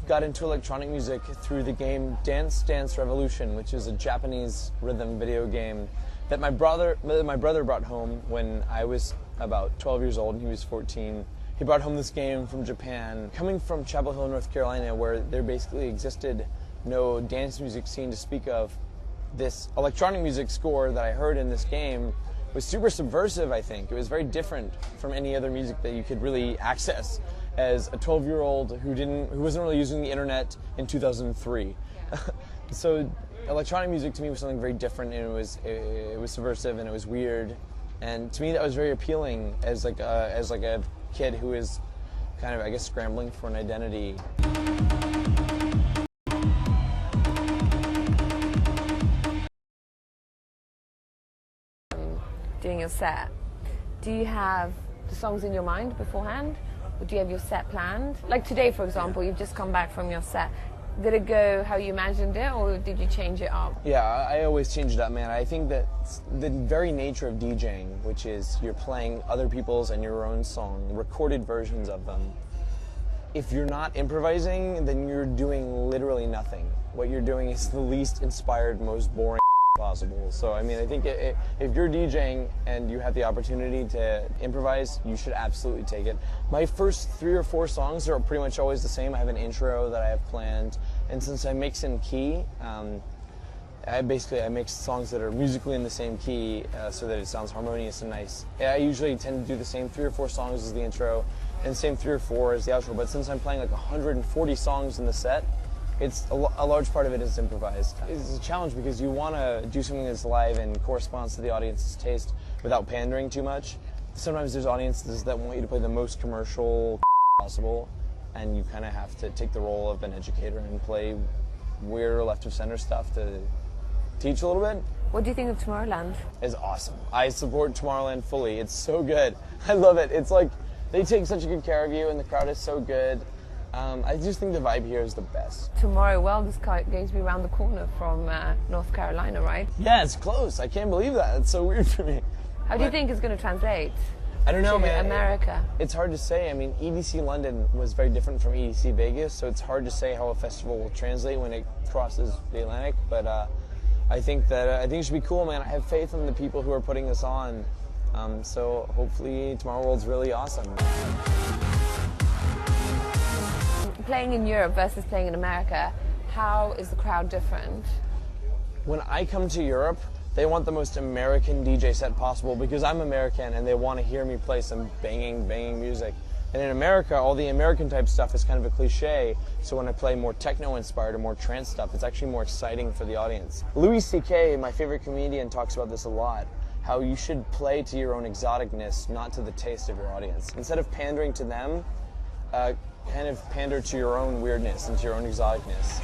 got into electronic music through the game Dance Dance Revolution, which is a Japanese rhythm video game that my brother brought home when I was about 12 years old and he was 14. He brought home this game from Japan. Coming from Chapel Hill, North Carolina, where there basically existed no dance music scene to speak of, this electronic music score that I heard in this game was super subversive, I think. It was very different from any other music that you could really access as a 12-year-old who wasn't really using the internet in 2003. Yeah. So electronic music to me was something very different, and it was subversive and it was weird, and to me that was very appealing as like a kid who is kind of, I guess, scrambling for an identity. Doing your set, do you have the songs in your mind beforehand, or do you have your set planned? Like today, for example, you've just come back from your set. Did it go how you imagined it, or did you change it up? Yeah, I always change it up, man. I think that the very nature of DJing, which is you're playing other people's and your own song, recorded versions of them. If you're not improvising, then you're doing literally nothing. What you're doing is the least inspired, most boring possible. So, I mean, I think if you're DJing and you have the opportunity to improvise, you should absolutely take it. My first 3 or 4 songs are pretty much always the same. I have an intro that I have planned, and since I mix in key, I mix songs that are musically in the same key so that it sounds harmonious and nice. I usually tend to do the same 3 or 4 songs as the intro and same 3 or 4 as the outro, but since I'm playing like 140 songs in the set, it's a large part of it is improvised. It's a challenge because you want to do something that's live and corresponds to the audience's taste without pandering too much. Sometimes there's audiences that want you to play the most commercial possible, and you kind of have to take the role of an educator and play weird or left of center stuff to teach a little bit. What do you think of Tomorrowland? It's awesome. I support Tomorrowland fully. It's so good. I love it. It's like they take such a good care of you, and the crowd is so good. I just think the vibe here is the best. Tomorrow World is going to be around the corner from North Carolina, right? Yeah, it's close. I can't believe that. It's so weird for me. How do you think it's going to translate? I don't know, man. America. It's hard to say. I mean, EDC London was very different from EDC Vegas, so it's hard to say how a festival will translate when it crosses the Atlantic. But I think it should be cool, man. I have faith in the people who are putting this on. So hopefully Tomorrow World's really awesome. Playing in Europe versus playing in America, how is the crowd different? When I come to Europe, they want the most American DJ set possible because I'm American and they want to hear me play some banging music. And in America, all the American type stuff is kind of a cliche, so when I play more techno-inspired or more trance stuff, it's actually more exciting for the audience. Louis C.K., my favorite comedian, talks about this a lot, how you should play to your own exoticness, not to the taste of your audience. Instead of pandering to them, kind of pander to your own weirdness and to your own exoticness.